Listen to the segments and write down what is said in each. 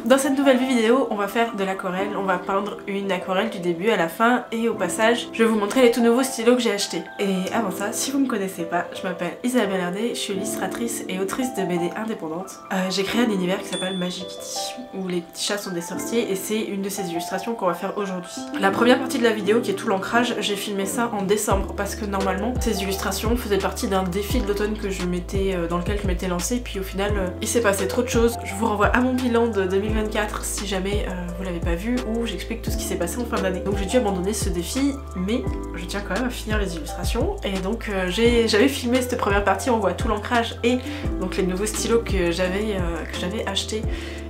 Dans cette nouvelle vidéo, on va faire de l'aquarelle, on va peindre une aquarelle du début à la fin et au passage, je vais vous montrer les tout nouveaux stylos que j'ai achetés. Et avant ça, si vous me connaissez pas, je m'appelle Isabelle Herdet, je suis illustratrice et autrice de BD indépendante. J'ai créé un univers qui s'appelle Magic Kitty, où les petits chats sont des sorciers et c'est une de ces illustrations qu'on va faire aujourd'hui. La première partie de la vidéo qui est tout l'ancrage, j'ai filmé ça en décembre parce que normalement, ces illustrations faisaient partie d'un défi de l'automne que je m'étais, dans lequel je m'étais lancée, puis au final, il s'est passé trop de choses. Je vous renvoie à mon bilan de 2024 si jamais vous l'avez pas vu, où j'explique tout ce qui s'est passé en fin d'année. Donc j'ai dû abandonner ce défi, mais je tiens quand même à finir les illustrations. Et donc j'avais filmé cette première partie, on voit tout l'ancrage et donc les nouveaux stylos que j'avais achetés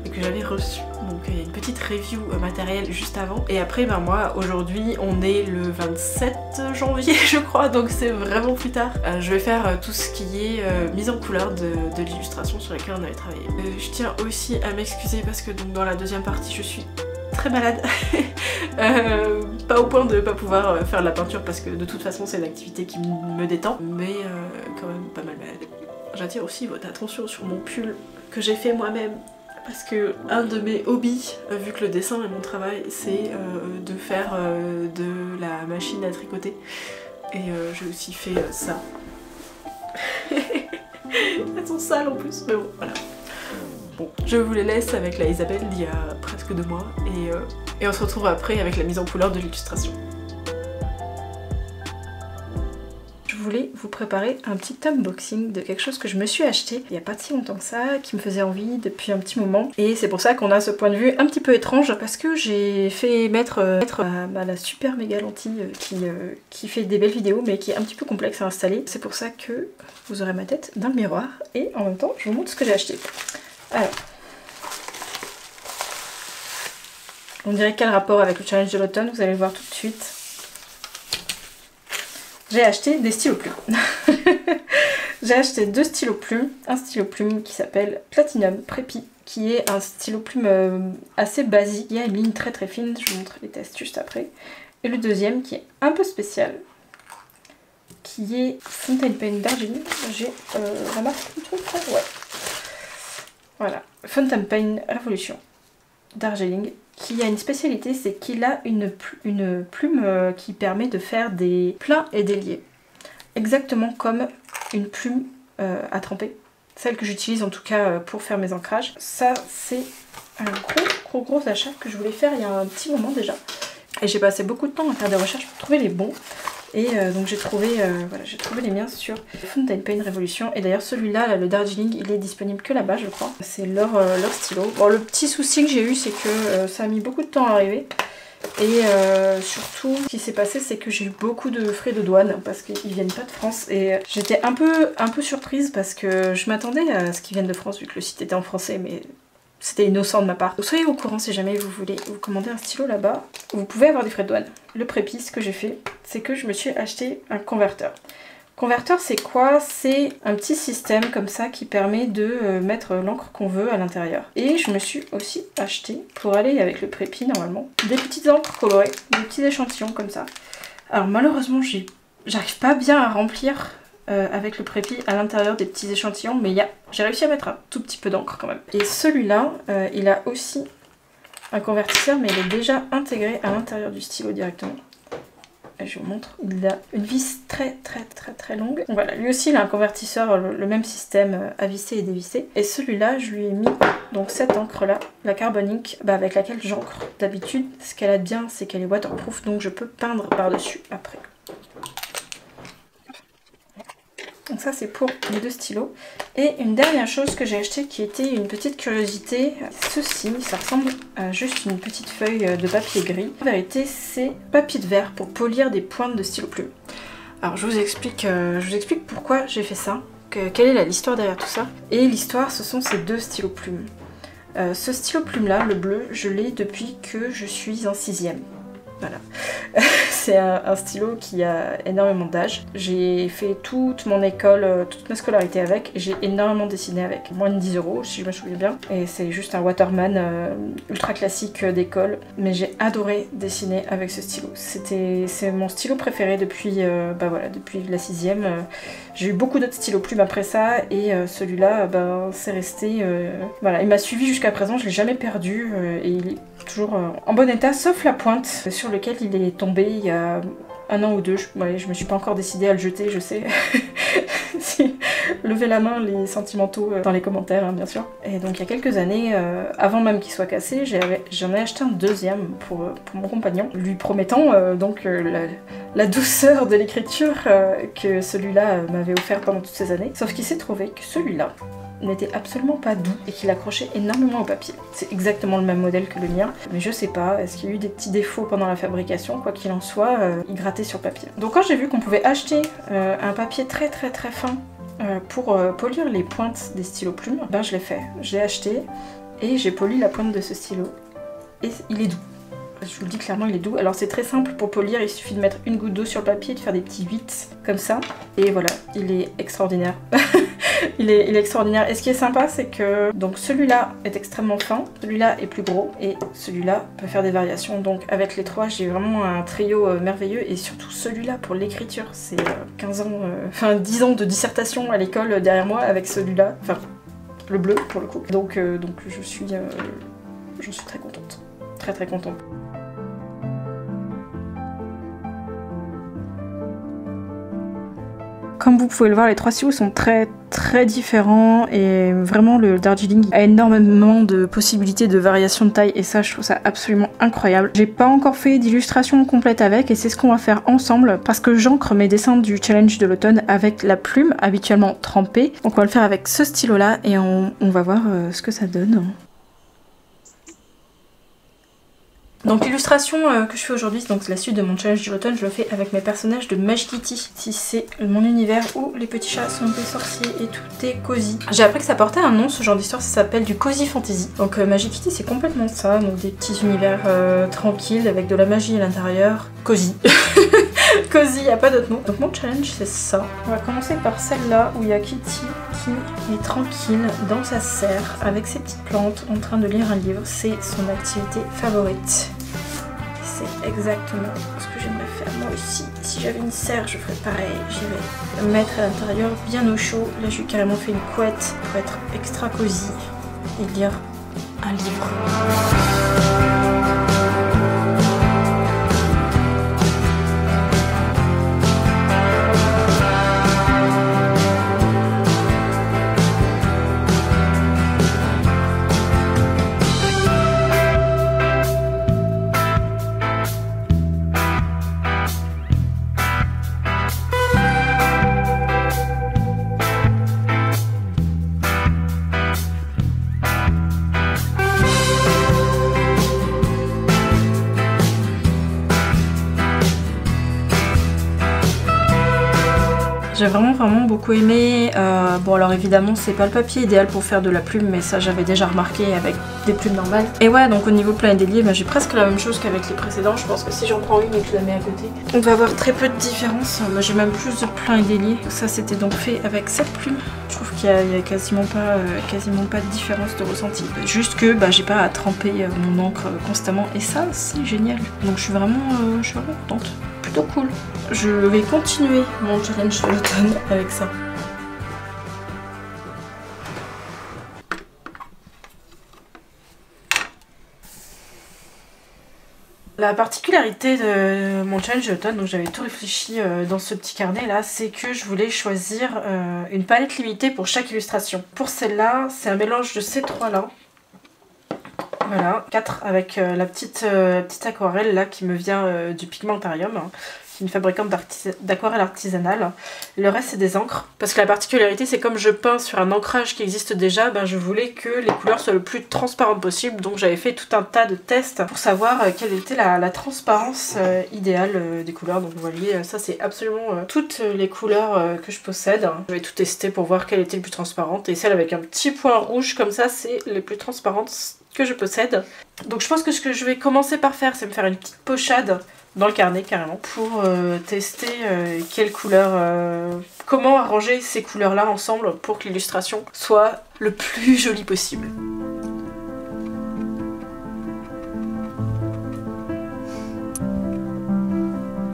et que j'avais reçus. Donc il y a une petite review matérielle juste avant. Et après ben moi aujourd'hui on est le 27 janvier je crois, donc c'est vraiment plus tard. Je vais faire tout ce qui est mise en couleur de l'illustration sur laquelle on avait travaillé. Je tiens aussi à m'excuser parce que donc dans la deuxième partie je suis très malade. Pas au point de pas pouvoir faire de la peinture parce que de toute façon c'est une activité qui me détend, mais quand même pas mal malade. J'attire aussi votre attention sur mon pull que j'ai fait moi-même. Parce que un de mes hobbies, vu que le dessin est mon travail, c'est de faire de la machine à tricoter. Et j'ai aussi fait ça. Elles sont sales en plus, mais bon, voilà. Bon, je vous les laisse avec la Isabelle d'il y a presque 2 mois. Et on se retrouve après avec la mise en couleur de l'illustration. Je voulais vous préparer un petit unboxing de quelque chose que je me suis acheté il n'y a pas si longtemps que ça, qui me faisait envie depuis un petit moment. Et c'est pour ça qu'on a ce point de vue un petit peu étrange, parce que j'ai fait mettre la super méga lentille qui fait des belles vidéos mais qui est un petit peu complexe à installer. C'est pour ça que vous aurez ma tête dans le miroir et en même temps je vous montre ce que j'ai acheté. Alors, on dirait quel rapport avec le challenge de l'automne, vous allez le voir tout de suite. J'ai acheté des stylos plumes. J'ai acheté 2 stylos plumes. Un stylo plume qui s'appelle Platinum Prépi, qui est un stylo plume assez basique. Il y a une ligne très très fine, je vous montre les tests juste après. Et le deuxième qui est un peu spécial, qui est Fountain Pen Darjeeling. J'ai la marque du truc là, ouais. Voilà, Fountain Pen Révolution Darjeeling. Qui a une spécialité, c'est qu'il a une plume qui permet de faire des pleins et des liés. Exactement comme une plume à tremper. Celle que j'utilise en tout cas pour faire mes ancrages. Ça, c'est un gros achat que je voulais faire il y a un petit moment déjà. Et j'ai passé beaucoup de temps à faire des recherches pour trouver les bons. Et donc j'ai trouvé les miens sur Fountain Pen Révolution. Et d'ailleurs celui-là, le Darjeeling, il est disponible que là-bas je crois. C'est leur stylo. Bon, le petit souci que j'ai eu, c'est que ça a mis beaucoup de temps à arriver. Et surtout, ce qui s'est passé, c'est que j'ai eu beaucoup de frais de douane parce qu'ils viennent pas de France. Et j'étais un peu surprise parce que je m'attendais à ce qu'ils viennent de France vu que le site était en français, mais c'était innocent de ma part. Donc soyez au courant si jamais vous voulez vous commander un stylo là-bas, vous pouvez avoir des frais de douane. Le prépi, ce que j'ai fait, c'est que je me suis acheté un converteur. Converteur, c'est quoi? C'est un petit système comme ça qui permet de mettre l'encre qu'on veut à l'intérieur. Et je me suis aussi acheté, pour aller avec le prépi normalement, des petites encres colorées, des petits échantillons comme ça. Alors malheureusement, j'arrive pas bien à remplir avec le prépi à l'intérieur des petits échantillons, mais j'ai réussi à mettre un tout petit peu d'encre quand même. Et celui-là, il a aussi un convertisseur, mais il est déjà intégré à l'intérieur du stylo directement. Et je vous montre, il a une vis très longue. Donc voilà, lui aussi il a un convertisseur, le même système à visser et dévisser. Et celui-là, je lui ai mis donc cette encre là, la Carbon Ink, avec laquelle j'encre. D'habitude, ce qu'elle a de bien, c'est qu'elle est waterproof, donc je peux peindre par-dessus après. Donc ça c'est pour les 2 stylos. Et une dernière chose que j'ai acheté qui était une petite curiosité, ceci, ça ressemble à juste une petite feuille de papier gris. En vérité c'est papier de verre pour polir des pointes de stylo plume. Alors je vous explique pourquoi j'ai fait ça, quelle est l'histoire derrière tout ça. Et l'histoire, ce sont ces 2 stylos plumes. Ce stylo plume là, le bleu, je l'ai depuis que je suis en 6e. Voilà. C'est un stylo qui a énormément d'âge. J'ai fait toute mon école, toute ma scolarité avec. J'ai énormément dessiné avec. Moins de 10 € si je me souviens bien. Et c'est juste un Waterman ultra classique d'école. Mais j'ai adoré dessiner avec ce stylo. C'est mon stylo préféré depuis, voilà, depuis la 6ème. J'ai eu beaucoup d'autres stylos plumes après ça. Et celui-là, c'est resté... voilà, il m'a suivi jusqu'à présent. Je l'ai jamais perdu. Et il est toujours en bon état, sauf la pointe sur lequel il est tombé il y a 1 an ou 2. Je me suis pas encore décidée à le jeter, je sais. Si, levez la main les sentimentaux dans les commentaires, hein, bien sûr. Et donc il y a quelques années, avant même qu'il soit cassé, j'en ai acheté un deuxième pour mon compagnon, lui promettant donc la douceur de l'écriture que celui-là m'avait offert pendant toutes ces années. Sauf qu'il s'est trouvé que celui-là n'était absolument pas doux et qu'il accrochait énormément au papier. C'est exactement le même modèle que le mien, mais je sais pas, est-ce qu'il y a eu des petits défauts pendant la fabrication? Quoi qu'il en soit, il grattait sur papier. Donc quand j'ai vu qu'on pouvait acheter un papier très fin pour polir les pointes des stylos plumes, je l'ai fait. J'ai acheté et j'ai poli la pointe de ce stylo et il est doux. Je vous le dis clairement, il est doux. Alors c'est très simple pour polir, il suffit de mettre une goutte d'eau sur le papier et de faire des petits 8 comme ça. Et voilà, il est extraordinaire. il est extraordinaire. Et ce qui est sympa, c'est que donc celui-là est extrêmement fin, celui-là est plus gros et celui-là peut faire des variations. Donc avec les trois, j'ai vraiment un trio merveilleux. Et surtout celui-là pour l'écriture, c'est 15 ans, 10 ans de dissertation à l'école derrière moi avec celui-là. Enfin, le bleu pour le coup. Donc je suis très contente. Très contente. Comme vous pouvez le voir, les trois stylos sont très différents et vraiment le Darjeeling a énormément de possibilités de variation de taille et ça je trouve ça absolument incroyable. J'ai pas encore fait d'illustration complète avec et c'est ce qu'on va faire ensemble parce que j'encre mes dessins du challenge de l'automne avec la plume habituellement trempée. Donc on va le faire avec ce stylo là et on va voir ce que ça donne. Donc l'illustration que je fais aujourd'hui, c'est donc la suite de mon challenge de l'automne, je le fais avec mes personnages de Magic Kitty. Si c'est mon univers où les petits chats sont des sorciers et tout est cosy. J'ai appris que ça portait un nom, ce genre d'histoire, ça s'appelle du cozy fantasy. Donc Magic Kitty c'est complètement ça, donc des petits univers tranquilles avec de la magie à l'intérieur. Cosy. Cosy, y a pas d'autre mot. Donc mon challenge c'est ça. On va commencer par celle-là où il y a Kitty qui est tranquille dans sa serre avec ses petites plantes en train de lire un livre. C'est son activité favorite. C'est exactement ce que j'aimerais faire moi aussi. Si j'avais une serre, je ferais pareil. J'irais mettre à l'intérieur bien au chaud. Là, je lui ai carrément fait une couette pour être extra cosy et lire un livre. J'ai vraiment beaucoup aimé. Bon alors évidemment c'est pas le papier idéal pour faire de la plume mais ça j'avais déjà remarqué avec des plumes normales. Et ouais donc au niveau plein et délié j'ai presque la même chose qu'avec les précédents. Je pense que si j'en prends une et que je la mets à côté on va avoir très peu de différence. Moi j'ai même plus de plein et délié. Ça c'était donc fait avec cette plume. Je trouve qu'il y a quasiment pas de différence de ressenti. Juste que j'ai pas à tremper mon encre constamment et ça c'est génial. Donc je suis vraiment contente. Plutôt cool. Je vais continuer mon challenge de l'automne avec ça. La particularité de mon challenge d'automne, donc j'avais tout réfléchi dans ce petit carnet là, c'est que je voulais choisir une palette limitée pour chaque illustration. Pour celle-là, c'est un mélange de ces trois là. Voilà, 4 avec la petite aquarelle là qui me vient du Pigmentarium. Qui est une fabricante d'aquarelle artisanale. Le reste c'est des encres. Parce que la particularité c'est comme je peins sur un ancrage qui existe déjà, je voulais que les couleurs soient le plus transparentes possible. Donc j'avais fait tout un tas de tests pour savoir quelle était la transparence idéale des couleurs. Donc vous voyez, ça c'est absolument toutes les couleurs que je possède. Je vais tout tester pour voir quelle était le plus transparente. Et celle avec un petit point rouge comme ça c'est les plus transparentes que je possède. Donc je pense que ce que je vais commencer par faire, c'est me faire une petite pochade dans le carnet carrément pour tester quelle couleur, comment arranger ces couleurs là ensemble pour que l'illustration soit le plus jolie possible.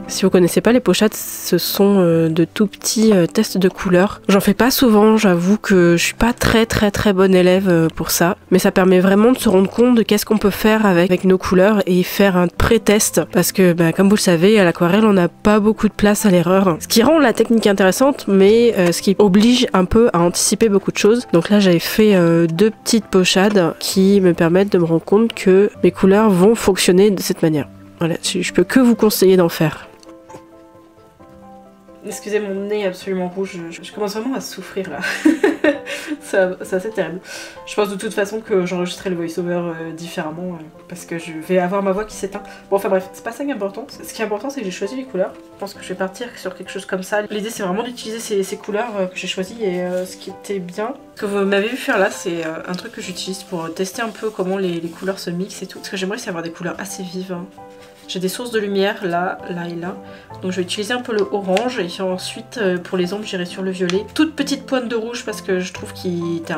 Si vous connaissez pas les pochettes, ce sont de tout petits tests de couleurs. J'en fais pas souvent, j'avoue que je suis pas très bonne élève pour ça. Mais ça permet vraiment de se rendre compte de qu'est-ce qu'on peut faire avec nos couleurs et faire un pré-test. Parce que comme vous le savez, à l'aquarelle, on n'a pas beaucoup de place à l'erreur. Ce qui rend la technique intéressante, mais ce qui oblige un peu à anticiper beaucoup de choses. Donc là, j'avais fait 2 petites pochades qui me permettent de me rendre compte que mes couleurs vont fonctionner de cette manière. Voilà, je peux que vous conseiller d'en faire. Excusez mon nez absolument rouge, je commence vraiment à souffrir là. C'est assez terrible. Je pense de toute façon que j'enregistrerai le voice-over différemment parce que je vais avoir ma voix qui s'éteint. Bon enfin bref, c'est pas ça qui est important. Ce qui est important c'est que j'ai choisi les couleurs. Je pense que je vais partir sur quelque chose comme ça. L'idée c'est vraiment d'utiliser ces couleurs que j'ai choisies et ce qui était bien. Ce que vous m'avez vu faire là, c'est un truc que j'utilise pour tester un peu comment les couleurs se mixent et tout. Ce que j'aimerais c'est avoir des couleurs assez vives. Hein. J'ai des sources de lumière là, là et là. Donc je vais utiliser un peu le orange et ensuite pour les ombres j'irai sur le violet. Toute petite pointe de rouge parce que je trouve qu'il était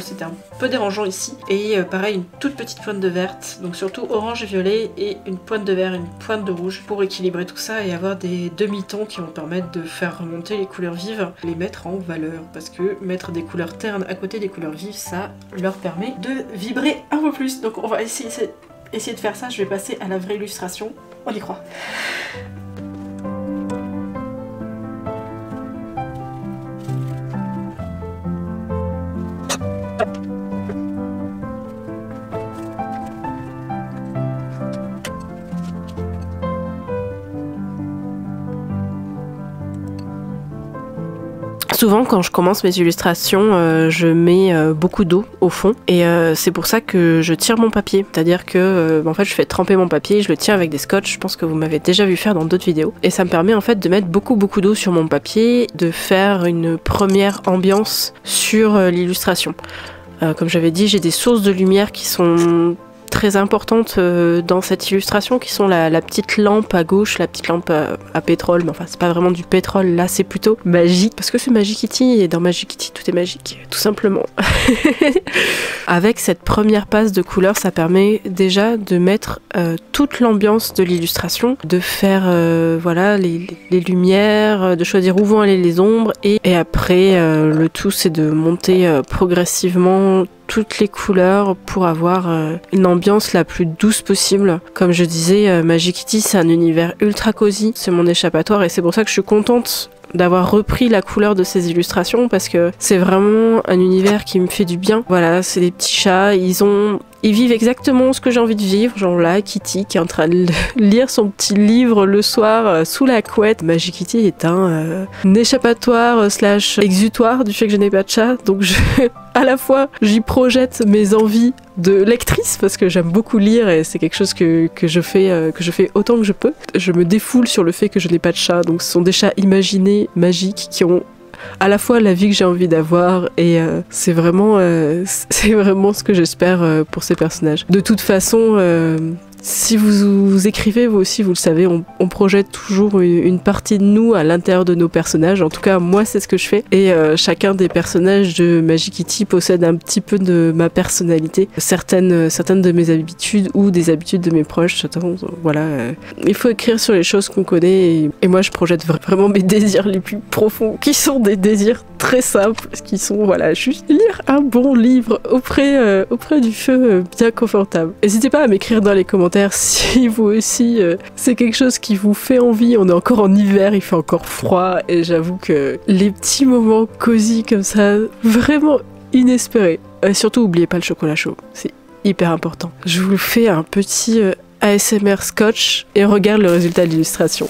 c'était un peu dérangeant ici. Et pareil une toute petite pointe de verte. Donc surtout orange et violet et une pointe de vert et une pointe de rouge pour équilibrer tout ça et avoir des demi-tons qui vont permettre de faire remonter les couleurs vives, les mettre en valeur. Parce que mettre des couleurs ternes à côté des couleurs vives, ça leur permet de vibrer un peu plus. Donc on va essayer de faire ça, je vais passer à la vraie illustration. On y croit. Souvent quand je commence mes illustrations, je mets beaucoup d'eau au fond et c'est pour ça que je tire mon papier. C'est-à-dire que en fait je fais tremper mon papier, je le tiens avec des scotch, je pense que vous m'avez déjà vu faire dans d'autres vidéos. Et ça me permet en fait de mettre beaucoup d'eau sur mon papier, de faire une première ambiance sur l'illustration. Comme j'avais dit, j'ai des sources de lumière qui sont très importantes dans cette illustration qui sont la petite lampe à gauche, la petite lampe à pétrole, mais enfin c'est pas vraiment du pétrole, là c'est plutôt magique parce que c'est Magic Kitty et dans Magic Kitty tout est magique, tout simplement. Avec cette première passe de couleurs, ça permet déjà de mettre toute l'ambiance de l'illustration, de faire voilà les lumières, de choisir où vont aller les ombres et après le tout c'est de monter progressivement toutes les couleurs pour avoir une ambiance la plus douce possible. Comme je disais, Magic Kitty c'est un univers ultra cosy, c'est mon échappatoire et c'est pour ça que je suis contente d'avoir repris la couleur de ces illustrations parce que c'est vraiment un univers qui me fait du bien. Voilà, c'est des petits chats, ils vivent exactement ce que j'ai envie de vivre, genre là, Kitty qui est en train de lire son petit livre le soir sous la couette. Magic Kitty est un échappatoire / exutoire du fait que je n'ai pas de chat, donc à la fois j'y projette mes envies de lectrice parce que j'aime beaucoup lire et c'est quelque chose que je fais autant que je peux. Je me défoule sur le fait que je n'ai pas de chat, donc ce sont des chats imaginés, magiques, qui ont à la fois la vie que j'ai envie d'avoir et c'est vraiment ce que j'espère pour ces personnages. De toute façon, si vous écrivez, vous aussi, vous le savez, on projette toujours une partie de nous à l'intérieur de nos personnages. En tout cas, moi, c'est ce que je fais. Et chacun des personnages de Magic Kitty possède un petit peu de ma personnalité. Certaines de mes habitudes ou des habitudes de mes proches. Voilà. Il faut écrire sur les choses qu'on connaît. Et moi, je projette vraiment mes désirs les plus profonds, qui sont des désirs très simples, qui sont, voilà, juste lire un bon livre auprès du feu bien confortable. N'hésitez pas à m'écrire dans les commentaires si vous aussi c'est quelque chose qui vous fait envie. On est encore en hiver, il fait encore froid et j'avoue que les petits moments cosy comme ça, vraiment inespérés. Surtout oubliez pas le chocolat chaud, c'est hyper important. Je vous fais un petit ASMR scotch et on regarde le résultat de l'illustration.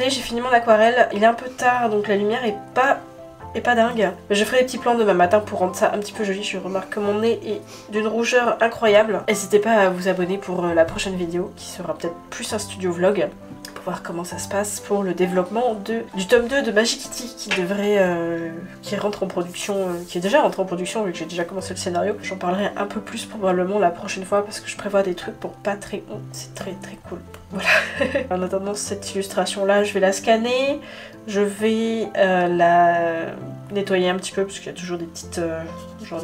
Ça y est, j'ai fini mon aquarelle. Il est un peu tard, donc la lumière est pas dingue. Je ferai des petits plans demain matin pour rendre ça un petit peu joli. Je remarque que mon nez est d'une rougeur incroyable. N'hésitez pas à vous abonner pour la prochaine vidéo qui sera peut-être plus un studio vlog pour voir comment ça se passe pour le développement du tome 2 de Magic Kitty qui rentre en production, qui est déjà rentré en production vu que j'ai déjà commencé le scénario. J'en parlerai un peu plus probablement la prochaine fois parce que je prévois des trucs pour Patreon. C'est très cool. Voilà. En attendant cette illustration là, je vais la scanner. Je vais la nettoyer un petit peu parce qu'il y a toujours des petites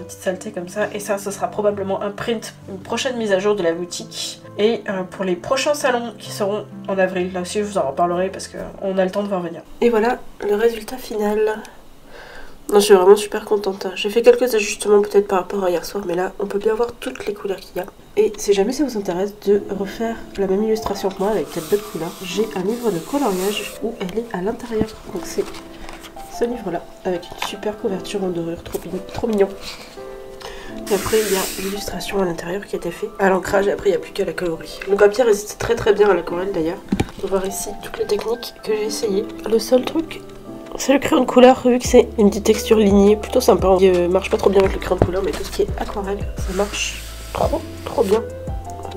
saletés comme ça. Et ça sera probablement un print, une prochaine mise à jour de la boutique. Et pour les prochains salons qui seront en avril, là aussi je vous en reparlerai parce qu'on a le temps de voir venir. Et voilà le résultat final. Non, je suis vraiment super contente. J'ai fait quelques ajustements peut-être par rapport à hier soir, mais là on peut bien voir toutes les couleurs qu'il y a. Et si jamais ça vous intéresse de refaire la même illustration que moi avec peut-être d'autres couleurs, j'ai un livre de coloriage où elle est à l'intérieur. Donc c'est ce livre-là avec une super couverture en dorure, trop mignon. Et après il y a l'illustration à l'intérieur qui a été faite à l'ancrage et après il n'y a plus qu'à la coloris. Le papier résiste très bien à l'aquarelle d'ailleurs. On peut voir ici toutes les techniques que j'ai essayé. Le seul truc, c'est le crayon de couleur, vu que c'est une petite texture lignée, plutôt sympa. Il marche pas trop bien avec le crayon de couleur, mais tout ce qui est aquarelle, ça marche trop bien.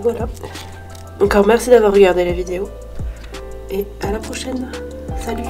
Voilà. Encore merci d'avoir regardé la vidéo et à la prochaine. Salut!